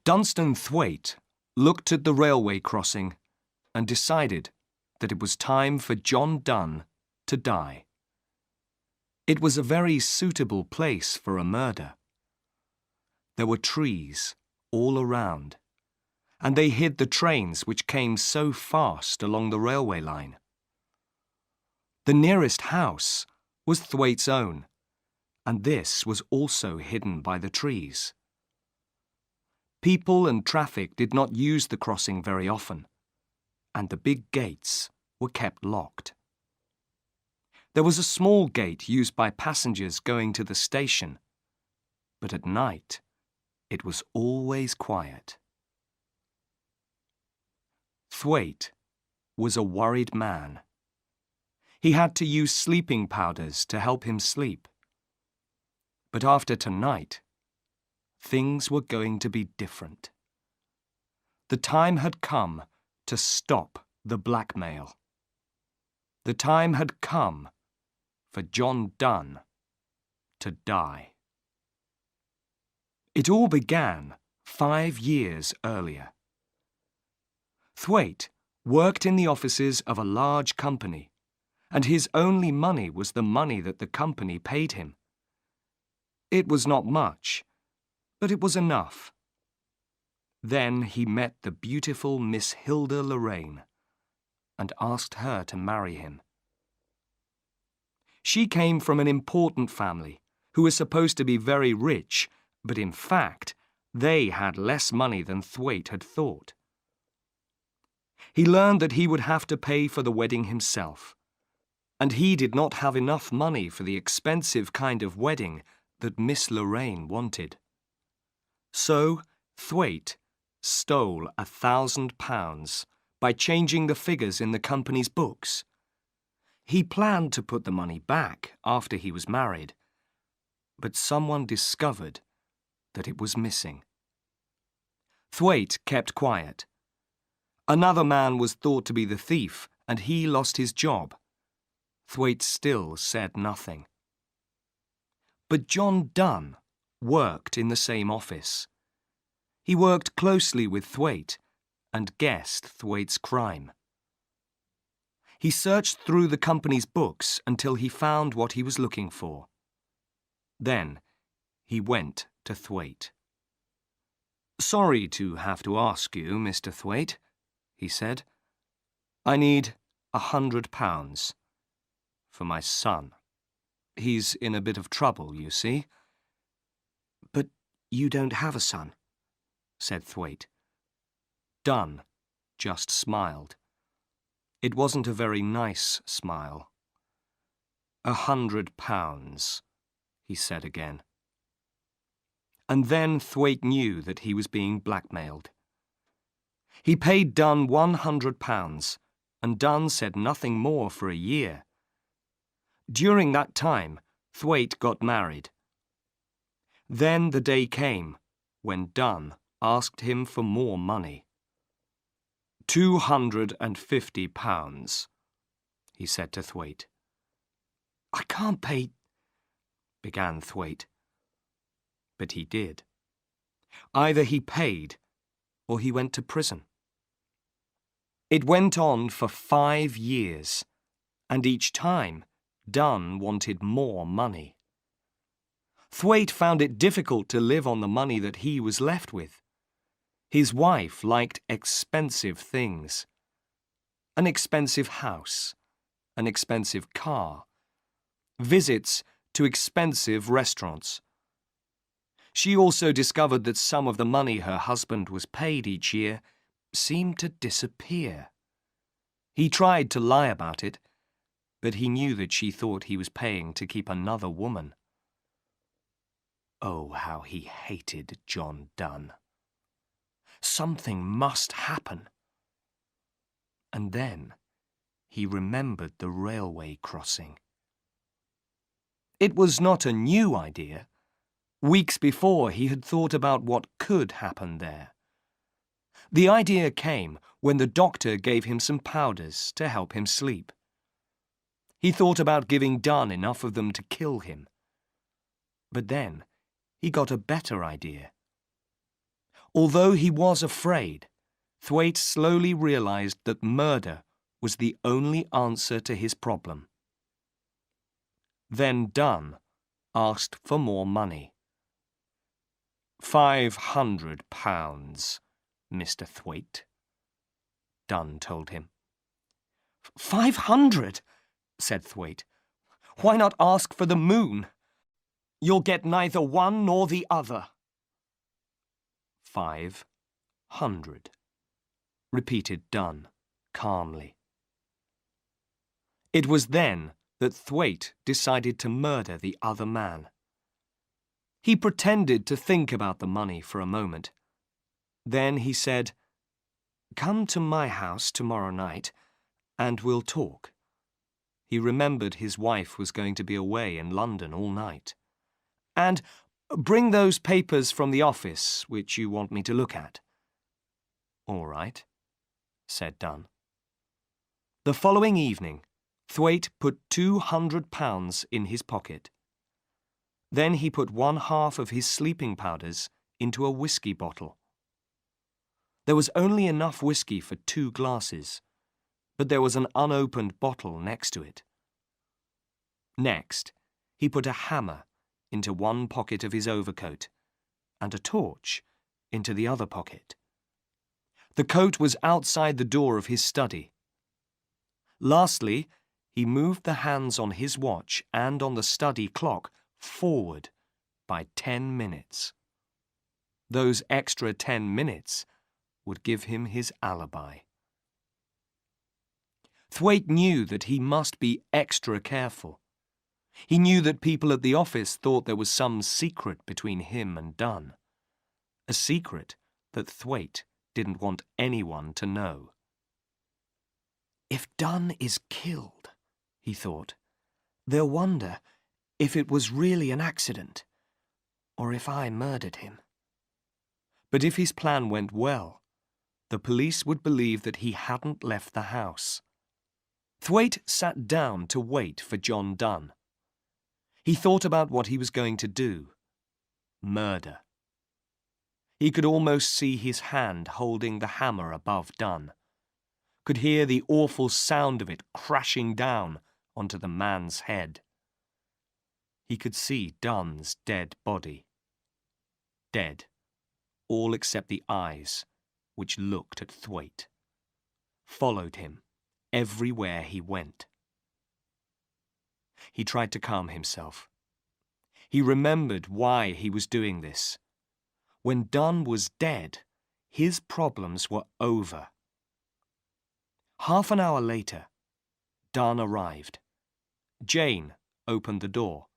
Dunstan Thwaite looked at the railway crossing and decided that it was time for John Donne to die. It was a very suitable place for a murder. There were trees all around, and they hid the trains which came so fast along the railway line. The nearest house was Thwaite's own, and this was also hidden by the trees. People and traffic did not use the crossing very often, and the big gates were kept locked. There was a small gate used by passengers going to the station, but at night it was always quiet. Thwaite was a worried man. He had to use sleeping powders to help him sleep. But after tonight, things were going to be different. The time had come to stop the blackmail. The time had come for John Donne to die. It all began 5 years earlier. Thwaite worked in the offices of a large company, and his only money was the money that the company paid him. It was not much, but it was enough. Then he met the beautiful Miss Hilda Lorraine and asked her to marry him. She came from an important family who was supposed to be very rich, but in fact, they had less money than Thwaite had thought. He learned that he would have to pay for the wedding himself, and he did not have enough money for the expensive kind of wedding that Miss Lorraine wanted. So Thwaite stole £1,000 by changing the figures in the company's books. He planned to put the money back after he was married, but someone discovered that it was missing. Thwaite kept quiet. Another man was thought to be the thief, and he lost his job. Thwaite still said nothing. But John Donne worked in the same office. He worked closely with Thwaite and guessed Thwaite's crime. He searched through the company's books until he found what he was looking for. Then he went to Thwaite. "Sorry to have to ask you, Mr. Thwaite," he said. "I need £100 for my son. He's in a bit of trouble, you see." "But you don't have a son," said Thwaite. Donne just smiled. It wasn't a very nice smile. £100, he said again. And then Thwaite knew that he was being blackmailed. He paid Donne £100, and Donne said nothing more for a year. During that time, Thwaite got married. Then the day came when Donne asked him for more money. £250, he said to Thwaite. "I can't pay," began Thwaite. But he did. Either he paid or he went to prison. It went on for 5 years, and each time Donne wanted more money. Thwaite found it difficult to live on the money that he was left with. His wife liked expensive things. An expensive house, an expensive car, visits to expensive restaurants. She also discovered that some of the money her husband was paid each year seemed to disappear. He tried to lie about it, but he knew that she thought he was paying to keep another woman. Oh, how he hated John Donne. Something must happen. And then he remembered the railway crossing. It was not a new idea. Weeks before, he had thought about what could happen there. The idea came when the doctor gave him some powders to help him sleep. He thought about giving Donne enough of them to kill him. But then he got a better idea. Although he was afraid, Thwaite slowly realized that murder was the only answer to his problem. Then Dunn asked for more money. £500, Mr. Thwaite, Dunn told him. 500? Said Thwaite. Why not ask for the moon? You'll get neither one nor the other. 500, repeated Dunn calmly. It was then that Thwaite decided to murder the other man. He pretended to think about the money for a moment. Then he said, "Come to my house tomorrow night, and we'll talk." He remembered his wife was going to be away in London all night. "And bring those papers from the office which you want me to look at." "All right," said Dunn. The following evening, Thwaite put £200 in his pocket. Then he put 1/2 of his sleeping powders into a whiskey bottle. There was only enough whiskey for 2 glasses, but there was an unopened bottle next to it. Next, he put a hammer into one pocket of his overcoat and a torch into the other pocket. The coat was outside the door of his study. Lastly, he moved the hands on his watch and on the study clock forward by 10 minutes. Those extra 10 minutes would give him his alibi. Thwaite knew that he must be extra careful. He knew that people at the office thought there was some secret between him and Dunn. A secret that Thwaite didn't want anyone to know. "If Dunn is killed," he thought, "they'll wonder if it was really an accident, or if I murdered him." But if his plan went well, the police would believe that he hadn't left the house. Thwaite sat down to wait for John Dunn. He thought about what he was going to do. Murder. He could almost see his hand holding the hammer above Dunn. Could hear the awful sound of it crashing down onto the man's head. He could see Dunn's dead body. Dead, all except the eyes, which looked at Thwaite. Followed him everywhere he went. He tried to calm himself. He remembered why he was doing this. When Dunn was dead, his problems were over. Half an hour later, Dunn arrived. Jane opened the door.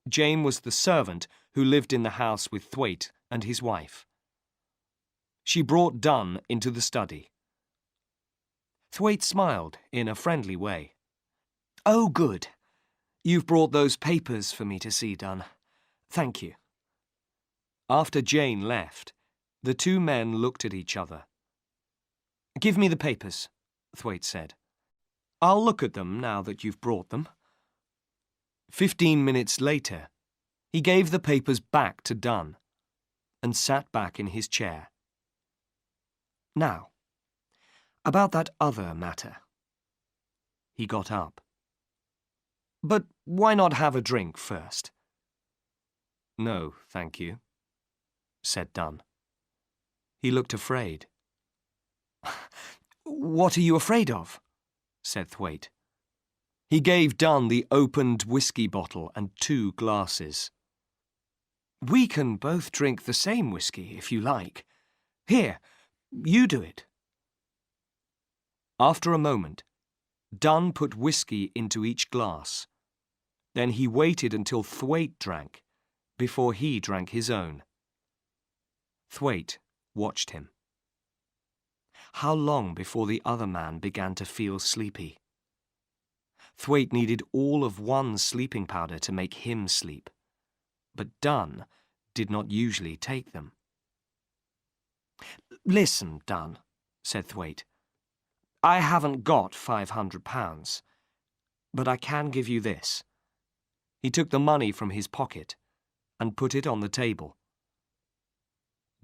Jane was the servant who lived in the house with Thwaite and his wife. She brought Dunn into the study. Thwaite smiled in a friendly way. "Oh, good. You've brought those papers for me to see, Dunn. Thank you." After Jane left, the 2 men looked at each other. "Give me the papers," Thwaite said. "I'll look at them now that you've brought them." 15 minutes later, he gave the papers back to Dunn and sat back in his chair. "Now, about that other matter." He got up. "But why not have a drink first?" "No, thank you," said Dunn. He looked afraid. "What are you afraid of?" said Thwaite. He gave Dunn the opened whiskey bottle and 2 glasses. "We can both drink the same whiskey, if you like. Here, you do it." After a moment, Dunn put whiskey into each glass. Then he waited until Thwaite drank, before he drank his own. Thwaite watched him. How long before the other man began to feel sleepy? Thwaite needed all of one sleeping powder to make him sleep, but Dunn did not usually take them. "Listen, Dunn," said Thwaite. "I haven't got £500, but I can give you this." He took the money from his pocket and put it on the table.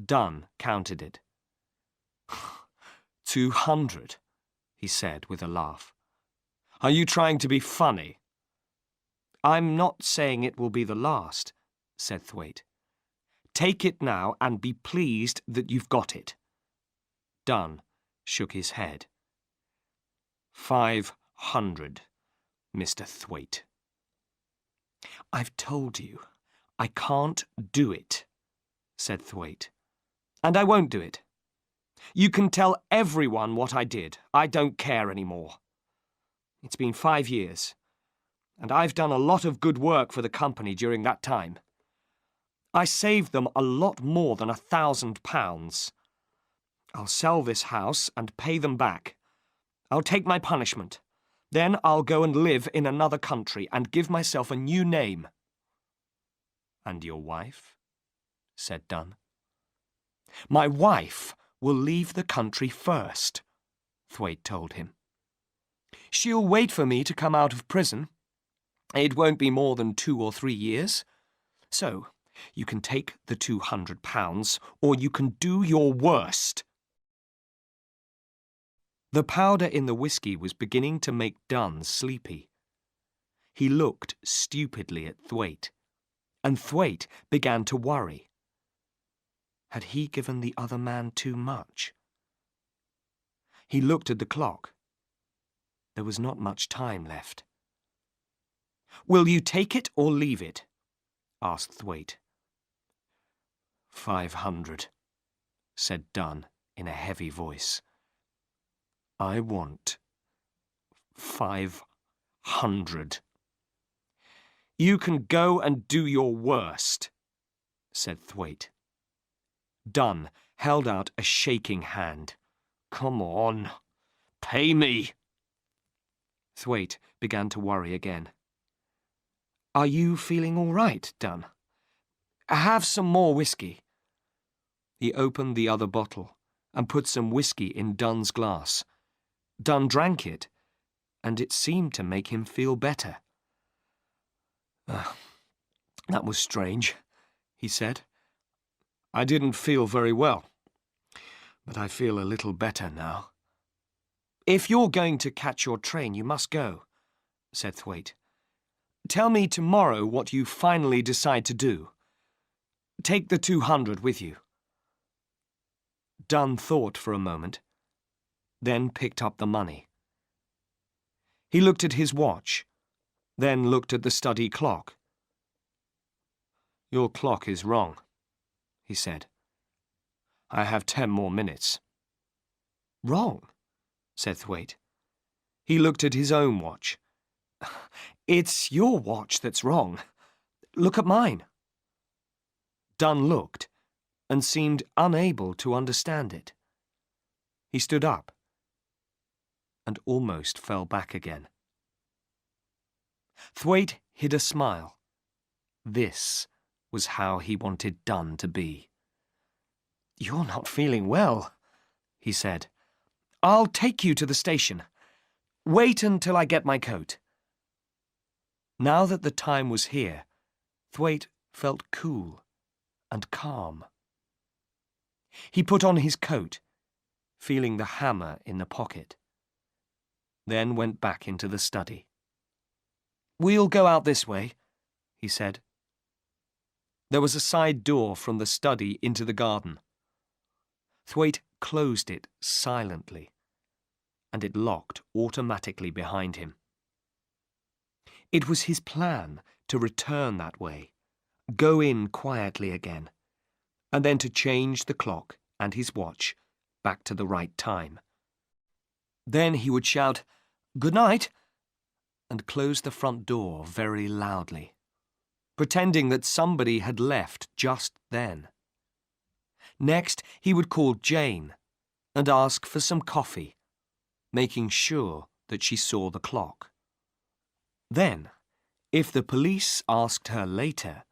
Dunn counted it. 200, he said with a laugh. Are you trying to be funny? I'm not saying it will be the last, said Thwaite. Take it now and be pleased that you've got it. Dunn shook his head. 500, Mr. Thwaite. I've told you, I can't do it, said Thwaite. And I won't do it. You can tell everyone what I did. I don't care anymore. It's been 5 years, and I've done a lot of good work for the company during that time. I saved them a lot more than £1,000. I'll sell this house and pay them back. I'll take my punishment. Then I'll go and live in another country and give myself a new name. And your wife? Said Dunn. My wife will leave the country first, Thwaite told him. She'll wait for me to come out of prison. It won't be more than 2 or 3 years. So, you can take the £200, or you can do your worst. The powder in the whiskey was beginning to make Dunn sleepy. He looked stupidly at Thwaite, and Thwaite began to worry. Had he given the other man too much? He looked at the clock. There was not much time left. Will you take it or leave it? Asked Thwaite. 500, said Dunn in a heavy voice. I want 500. You can go and do your worst, said Thwaite. Dunn held out a shaking hand. Come on, pay me. Thwaite began to worry again. Are you feeling all right, Dunn? Have some more whiskey. He opened the other bottle and put some whiskey in Dunn's glass. Dunn drank it, and it seemed to make him feel better. That was strange, he said. I didn't feel very well, but I feel a little better now. If you're going to catch your train, you must go, said Thwaite. Tell me tomorrow what you finally decide to do. Take the 200 with you. Dunn thought for a moment, then picked up the money. He looked at his watch, then looked at the study clock. Your clock is wrong, he said. I have 10 more minutes. Wrong, said Thwaite. He looked at his own watch. It's your watch that's wrong. Look at mine. Dunn looked and seemed unable to understand it. He stood up and almost fell back again. Thwaite hid a smile. This was how he wanted Dunn to be. You're not feeling well, he said. I'll take you to the station. Wait until I get my coat. Now that the time was here, Thwaite felt cool and calm. He put on his coat, feeling the hammer in the pocket, then went back into the study. We'll go out this way, he said. There was a side door from the study into the garden. Thwaite closed it silently, and it locked automatically behind him. It was his plan to return that way, go in quietly again, and then to change the clock and his watch back to the right time. Then he would shout, "Good night," and close the front door very loudly, pretending that somebody had left just then. Next, he would call Jane and ask for some coffee, making sure that she saw the clock. Then, if the police asked her later,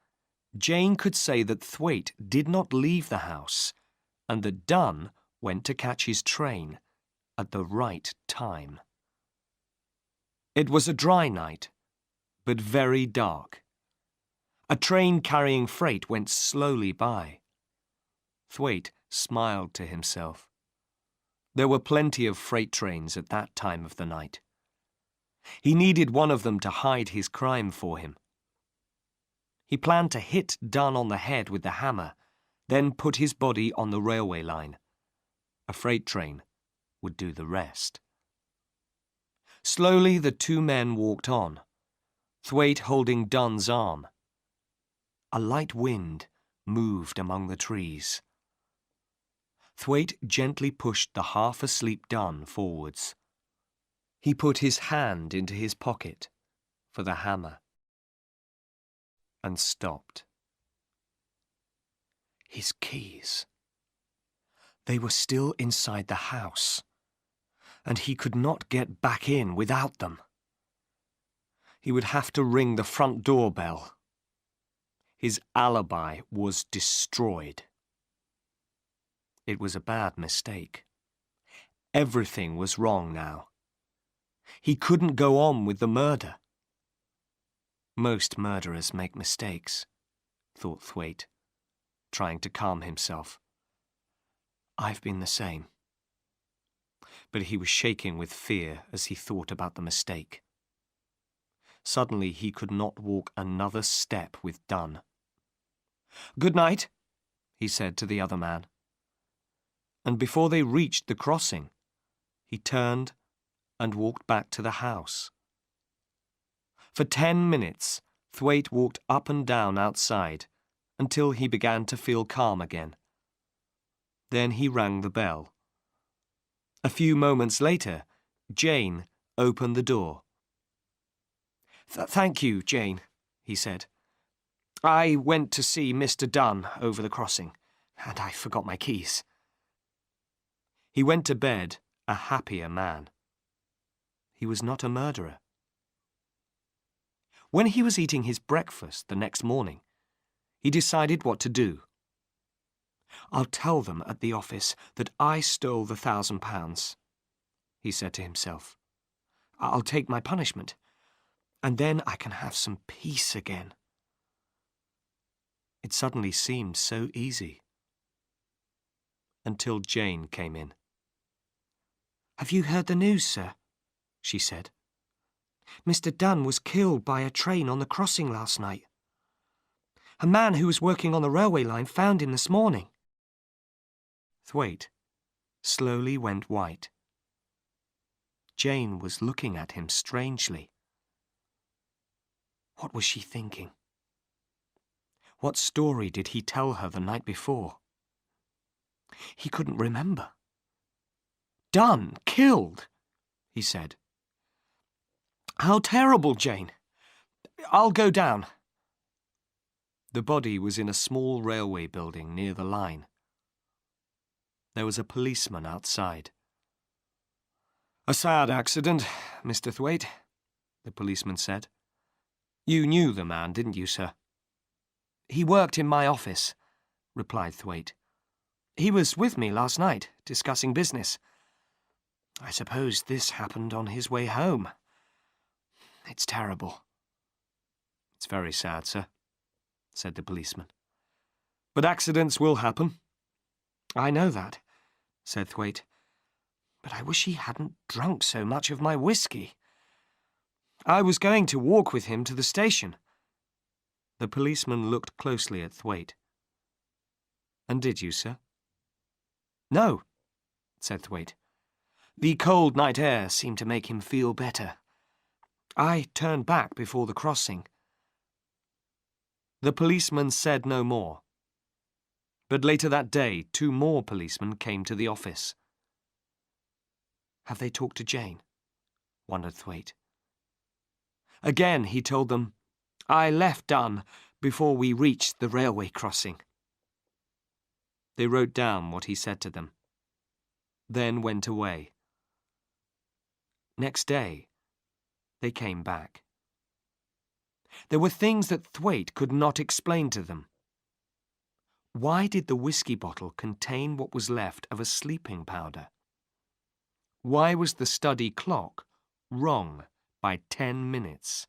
Jane could say that Thwaite did not leave the house and that Dunn went to catch his train at the right time. It was a dry night, but very dark. A train carrying freight went slowly by. Thwaite smiled to himself. There were plenty of freight trains at that time of the night. He needed one of them to hide his crime for him. He planned to hit Dunn on the head with the hammer, then put his body on the railway line. A freight train would do the rest. Slowly the two men walked on, Thwaite holding Dunn's arm. A light wind moved among the trees. Thwaite gently pushed the half-asleep Dunn forwards. He put his hand into his pocket for the hammer and stopped. His keys. They were still inside the house, and he could not get back in without them. He would have to ring the front door bell. His alibi was destroyed. It was a bad mistake. Everything was wrong now. He couldn't go on with the murder. Most murderers make mistakes, thought Thwaite, trying to calm himself. I've been the same. But he was shaking with fear as he thought about the mistake. Suddenly he could not walk another step with Dunn. "Good night," he said to the other man. And before they reached the crossing, he turned and walked back to the house. For 10 minutes, Thwaite walked up and down outside until he began to feel calm again. Then he rang the bell. A few moments later, Jane opened the door. "Thank you, Jane," he said. "I went to see Mr. Dunn over the crossing, and I forgot my keys." He went to bed a happier man. He was not a murderer. When he was eating his breakfast the next morning, he decided what to do. "I'll tell them at the office that I stole the £1,000, he said to himself. "I'll take my punishment, and then I can have some peace again." It suddenly seemed so easy. Until Jane came in. "Have you heard the news, sir?" she said. "Mr. Dunn was killed by a train on the crossing last night. A man who was working on the railway line found him this morning." Thwaite slowly went white. Jane was looking at him strangely. What was she thinking? What story did he tell her the night before? He couldn't remember. "Dunn killed," he said. "How terrible, Jane. I'll go down." The body was in a small railway building near the line. There was a policeman outside. "A sad accident, Mr. Thwaite," the policeman said. "You knew the man, didn't you, sir?" "He worked in my office," replied Thwaite. "He was with me last night, discussing business. I suppose this happened on his way home. It's terrible." "It's very sad, sir," said the policeman. "But accidents will happen." "I know that," said Thwaite. "But I wish he hadn't drunk so much of my whiskey. I was going to walk with him to the station." The policeman looked closely at Thwaite. "And did you, sir?" "No," said Thwaite. "The cold night air seemed to make him feel better. I turned back before the crossing." The policeman said no more. But later that day, 2 more policemen came to the office. "Have they talked to Jane?" wondered Thwaite. Again he told them, "I left Dunn before we reached the railway crossing." They wrote down what he said to them, then went away. Next day, they came back. There were things that Thwaite could not explain to them. Why did the whiskey bottle contain what was left of a sleeping powder? Why was the study clock wrong by 10 minutes?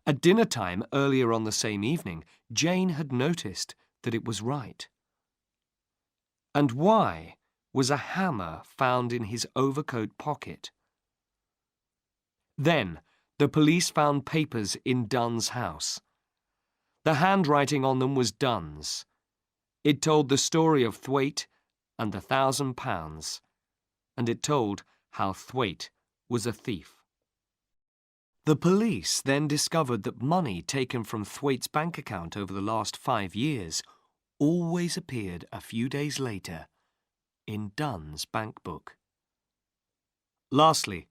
At dinner time earlier on the same evening, Jane had noticed that it was right. and why was a hammer found in his overcoat pocket? Then, the police found papers in Dunn's house. The handwriting on them was Dunn's. It told the story of Thwaite and the £1,000, and it told how Thwaite was a thief. The police then discovered that money taken from Thwaite's bank account over the last 5 years always appeared a few days later in Dunn's bank book. Lastly,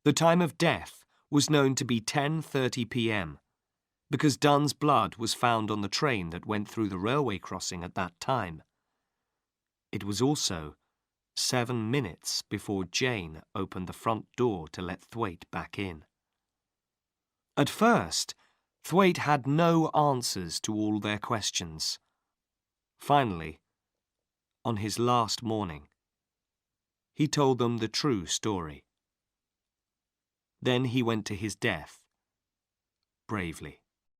the time of death was known to be 10:30 p.m. because Dunn's blood was found on the train that went through the railway crossing at that time. It was also 7 minutes before Jane opened the front door to let Thwaite back in. At first, Thwaite had no answers to all their questions. Finally, on his last morning, he told them the true story. Then he went to his death bravely.